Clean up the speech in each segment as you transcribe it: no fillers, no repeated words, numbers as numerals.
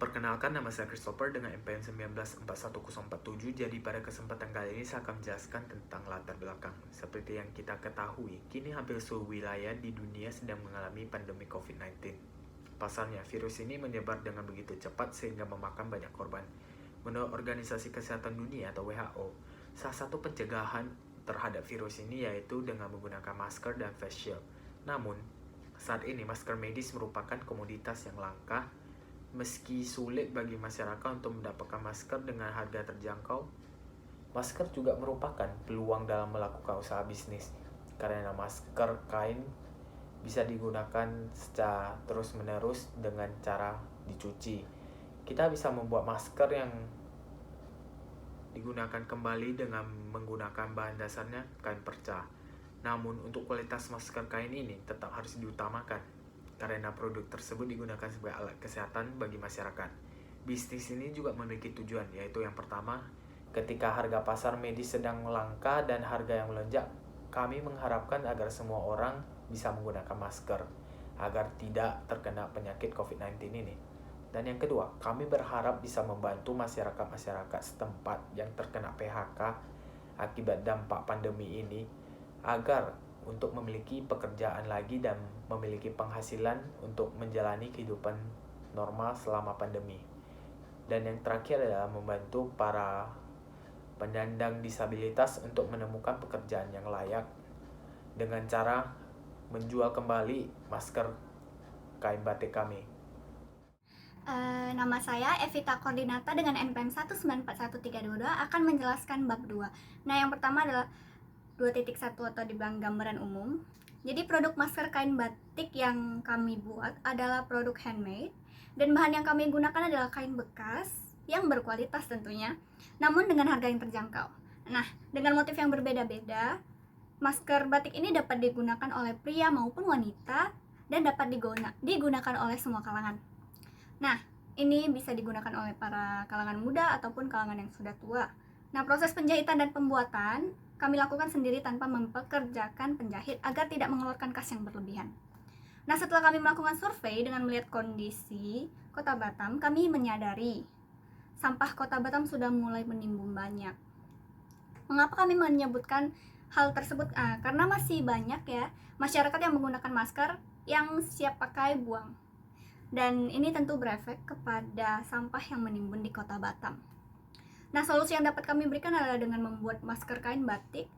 Perkenalkan, nama saya Christopher dengan NPM 194147. Jadi pada kesempatan kali ini saya akan menjelaskan tentang latar belakang. Seperti yang kita ketahui, kini hampir seluruh wilayah di dunia sedang mengalami pandemi COVID-19. Pasalnya, virus ini menyebar dengan begitu cepat sehingga memakan banyak korban. Menurut Organisasi Kesehatan Dunia atau WHO, salah satu pencegahan terhadap virus ini yaitu dengan menggunakan masker dan face shield. Namun, saat ini masker medis merupakan komoditas yang langka. Meski sulit bagi masyarakat untuk mendapatkan masker dengan harga terjangkau, masker juga merupakan peluang dalam melakukan usaha bisnis, karena masker kain bisa digunakan secara terus-menerus dengan cara dicuci. Kita bisa membuat masker yang digunakan kembali dengan menggunakan bahan dasarnya kain perca. Namun untuk kualitas masker kain ini tetap harus diutamakan, karena produk tersebut digunakan sebagai alat kesehatan bagi masyarakat. Bisnis ini juga memiliki tujuan, yaitu yang pertama, ketika harga pasar medis sedang langka dan harga yang melonjak, kami mengharapkan agar semua orang bisa menggunakan masker, agar tidak terkena penyakit COVID-19 ini. Dan yang kedua, kami berharap bisa membantu masyarakat-masyarakat setempat yang terkena PHK akibat dampak pandemi ini, agar untuk memiliki pekerjaan lagi dan memiliki penghasilan untuk menjalani kehidupan normal selama pandemi. Dan yang terakhir adalah membantu para penyandang disabilitas untuk menemukan pekerjaan yang layak dengan cara menjual kembali masker kain batik kami. Nama saya Evita Koordinata dengan NPM 1941322 akan menjelaskan bab 2. Nah, yang pertama adalah 2.1 atau di gambaran umum. Jadi produk masker kain batik yang kami buat adalah produk handmade dan bahan yang kami gunakan adalah kain bekas yang berkualitas tentunya, namun dengan harga yang terjangkau. Nah, dengan motif yang berbeda-beda, masker batik ini dapat digunakan oleh pria maupun wanita dan dapat digunakan oleh semua kalangan. Nah, ini bisa digunakan oleh para kalangan muda ataupun kalangan yang sudah tua. Nah, proses penjahitan dan pembuatan kami lakukan sendiri tanpa mempekerjakan penjahit agar tidak mengeluarkan kas yang berlebihan. Nah, setelah kami melakukan survei dengan melihat kondisi Kota Batam, kami menyadari sampah Kota Batam sudah mulai menimbun banyak. Mengapa kami menyebutkan hal tersebut? Karena masih banyak ya masyarakat yang menggunakan masker yang siap pakai buang. Dan ini tentu berefek kepada sampah yang menimbun di Kota Batam. Nah, solusi yang dapat kami berikan adalah dengan membuat masker kain batik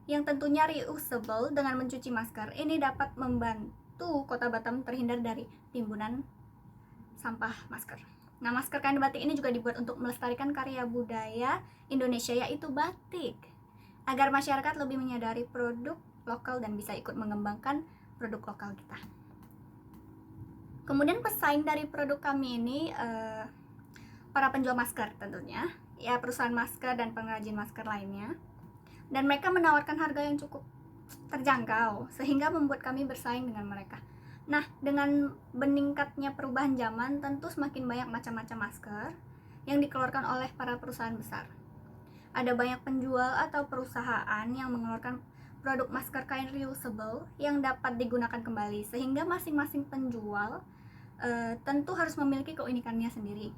yang tentunya reusable. Dengan mencuci masker ini dapat membantu Kota Batam terhindar dari timbunan sampah masker. Nah, masker kain batik ini juga dibuat untuk melestarikan karya budaya Indonesia, yaitu batik, agar masyarakat lebih menyadari produk lokal dan bisa ikut mengembangkan produk lokal kita. Kemudian pesaing dari produk kami ini para penjual masker tentunya, ya perusahaan masker dan pengrajin masker lainnya, dan mereka menawarkan harga yang cukup terjangkau sehingga membuat kami bersaing dengan mereka. Nah, dengan meningkatnya perubahan zaman, tentu semakin banyak macam-macam masker yang dikeluarkan oleh para perusahaan besar. Ada banyak penjual atau perusahaan yang mengeluarkan produk masker kain reusable yang dapat digunakan kembali, sehingga masing-masing penjual tentu harus memiliki keunikannya sendiri.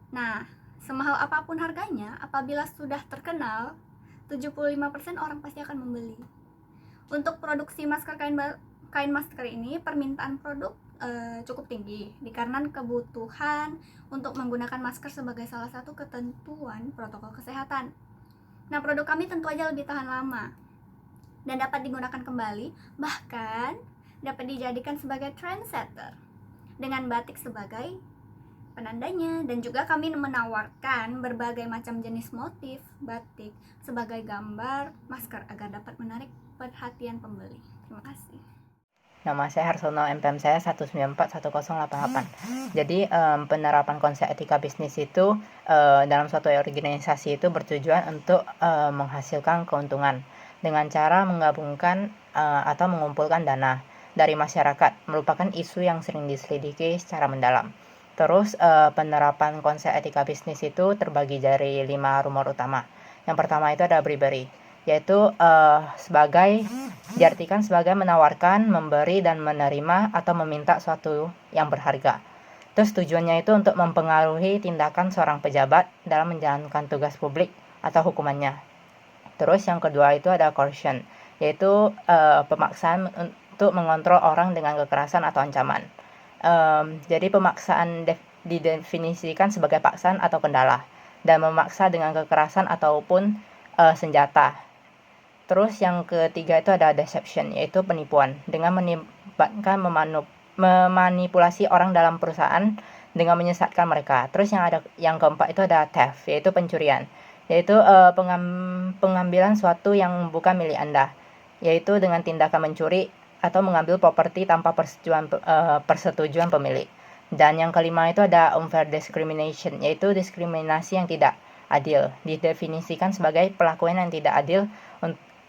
Nah, semahal apapun harganya, apabila sudah terkenal, 75% orang pasti akan membeli. Untuk produksi masker kain masker ini, permintaan produk cukup tinggi dikarenakan kebutuhan untuk menggunakan masker sebagai salah satu ketentuan protokol kesehatan. Nah, produk kami tentu aja lebih tahan lama dan dapat digunakan kembali, bahkan dapat dijadikan sebagai trendsetter dengan batik sebagai penandanya. Dan juga kami menawarkan berbagai macam jenis motif batik sebagai gambar masker agar dapat menarik perhatian pembeli. Terima kasih. Nama saya Harsono, NPM saya 1941088. Jadi penerapan konsep etika bisnis itu dalam suatu organisasi itu bertujuan untuk menghasilkan keuntungan dengan cara menggabungkan atau mengumpulkan dana dari masyarakat, merupakan isu yang sering diselidiki secara mendalam. Terus penerapan konsep etika bisnis itu terbagi dari 5 rumor utama. Yang pertama itu ada bribery, yaitu diartikan sebagai menawarkan, memberi, dan menerima atau meminta suatu yang berharga. Terus tujuannya itu untuk mempengaruhi tindakan seorang pejabat dalam menjalankan tugas publik atau hukumannya. Terus yang kedua itu ada coercion, yaitu pemaksaan untuk mengontrol orang dengan kekerasan atau ancaman. Jadi pemaksaan didefinisikan sebagai paksaan atau kendala, dan memaksa dengan kekerasan ataupun senjata. Terus yang ketiga itu ada deception, yaitu penipuan, dengan melibatkan memanipulasi orang dalam perusahaan dengan menyesatkan mereka. Terus yang keempat itu ada theft, yaitu pencurian, yaitu pengambilan suatu yang bukan milik Anda, yaitu dengan tindakan mencuri atau mengambil properti tanpa persetujuan pemilik. Dan yang kelima itu ada unfair discrimination, yaitu diskriminasi yang tidak adil, didefinisikan sebagai perlakuan yang tidak adil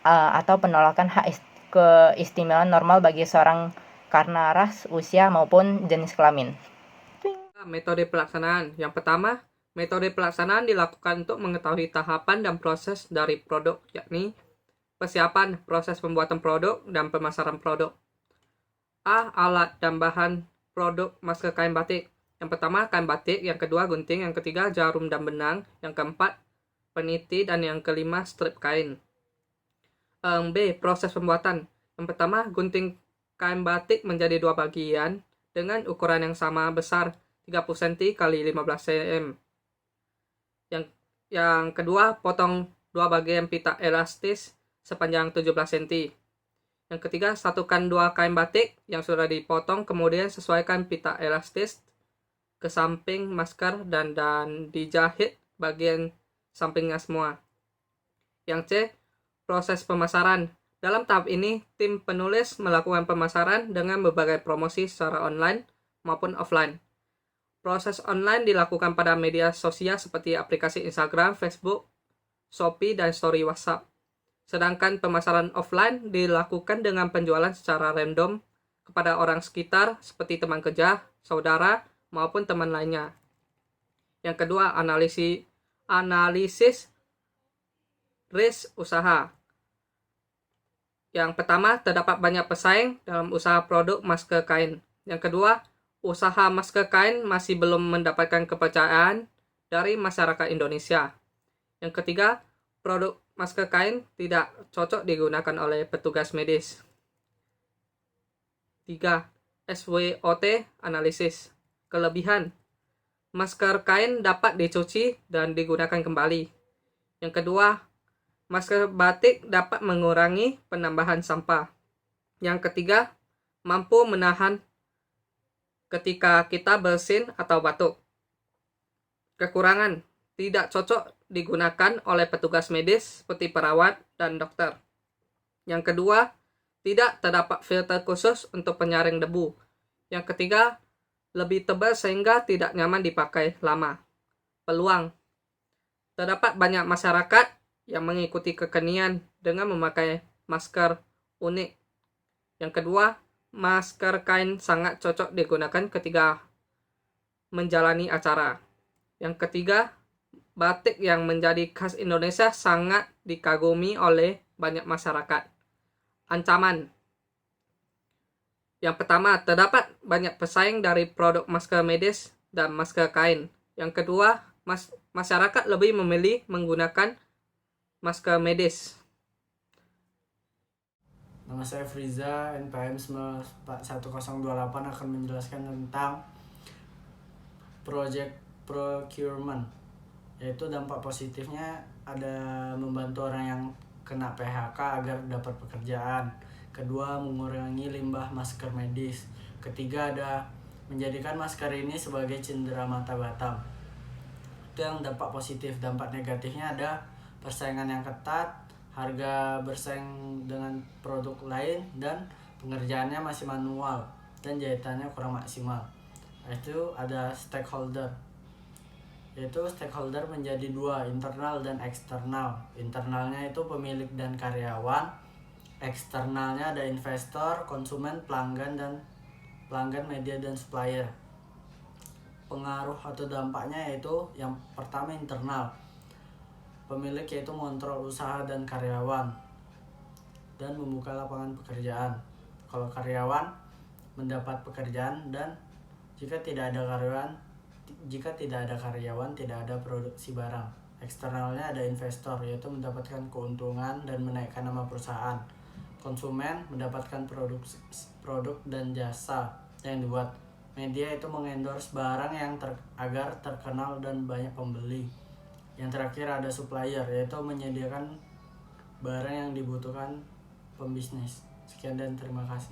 atau penolakan hak keistimewaan normal bagi seorang karena ras, usia, maupun jenis kelamin. Metode pelaksanaan. Yang pertama, metode pelaksanaan dilakukan untuk mengetahui tahapan dan proses dari produk, yakni persiapan, proses pembuatan produk, dan pemasaran produk. A. Alat dan bahan produk masker kain batik. Yang pertama, kain batik. Yang kedua, gunting. Yang ketiga, jarum dan benang. Yang keempat, peniti. Dan yang kelima, strip kain. B. Proses pembuatan. Yang pertama, gunting kain batik menjadi dua bagian dengan ukuran yang sama besar 30 cm x 15 cm. Yang kedua, potong dua bagian pita elastis sepanjang 17 cm. Yang ketiga, satukan dua kain batik yang sudah dipotong, kemudian sesuaikan pita elastis ke samping masker dan dijahit bagian sampingnya semua. Yang C. Proses pemasaran. Dalam tahap ini, tim penulis melakukan pemasaran dengan berbagai promosi secara online maupun offline. Proses online dilakukan pada media sosial seperti aplikasi Instagram, Facebook, Shopee, dan story WhatsApp. Sedangkan pemasaran offline dilakukan dengan penjualan secara random kepada orang sekitar seperti teman kerja, saudara, maupun teman lainnya. Yang kedua, analisis risk usaha. Yang pertama, terdapat banyak pesaing dalam usaha produk masker kain. Yang kedua, usaha masker kain masih belum mendapatkan kepercayaan dari masyarakat Indonesia. Yang ketiga, produk masker kain tidak cocok digunakan oleh petugas medis. 3. SWOT analisis. Kelebihan. Masker kain dapat dicuci dan digunakan kembali. Yang kedua, masker batik dapat mengurangi penambahan sampah. Yang ketiga, mampu menahan ketika kita bersin atau batuk. Kekurangan, tidak cocok digunakan oleh petugas medis seperti perawat dan dokter. Yang kedua, tidak terdapat filter khusus untuk penyaring debu. Yang ketiga, lebih tebal sehingga tidak nyaman dipakai lama. Peluang, terdapat banyak masyarakat yang mengikuti kekinian dengan memakai masker unik. Yang kedua, masker kain sangat cocok digunakan ketika menjalani acara. Yang ketiga, batik yang menjadi khas Indonesia sangat dikagumi oleh banyak masyarakat. Ancaman. Yang pertama, terdapat banyak pesaing dari produk masker medis dan masker kain. Yang kedua, masyarakat lebih memilih menggunakan masker medis. Nama saya Friza, NPM 1028 akan menjelaskan tentang project procurement, yaitu dampak positifnya ada membantu orang yang kena PHK agar dapat pekerjaan. Kedua, mengurangi limbah masker medis. Ketiga, ada menjadikan masker ini sebagai cindera mata Batam. Itu yang dampak positif. Dampak negatifnya ada persaingan yang ketat, harga bersaing dengan produk lain, dan pengerjaannya masih manual dan jahitannya kurang maksimal. Itu ada stakeholder, yaitu stakeholder menjadi dua, internal dan eksternal. Internalnya itu pemilik dan karyawan, eksternalnya ada investor, konsumen, pelanggan, media, dan supplier. Pengaruh atau dampaknya yaitu yang pertama internal, pemilik yaitu mengontrol usaha dan karyawan dan membuka lapangan pekerjaan. Kalau karyawan mendapat pekerjaan dan Jika tidak ada karyawan, tidak ada produksi barang. Eksternalnya ada investor, yaitu mendapatkan keuntungan dan menaikkan nama perusahaan. Konsumen mendapatkan produk dan jasa yang dibuat. Media itu mengendorse barang yang agar terkenal dan banyak pembeli. Yang terakhir ada supplier, yaitu menyediakan barang yang dibutuhkan pembisnis. Sekian dan terima kasih.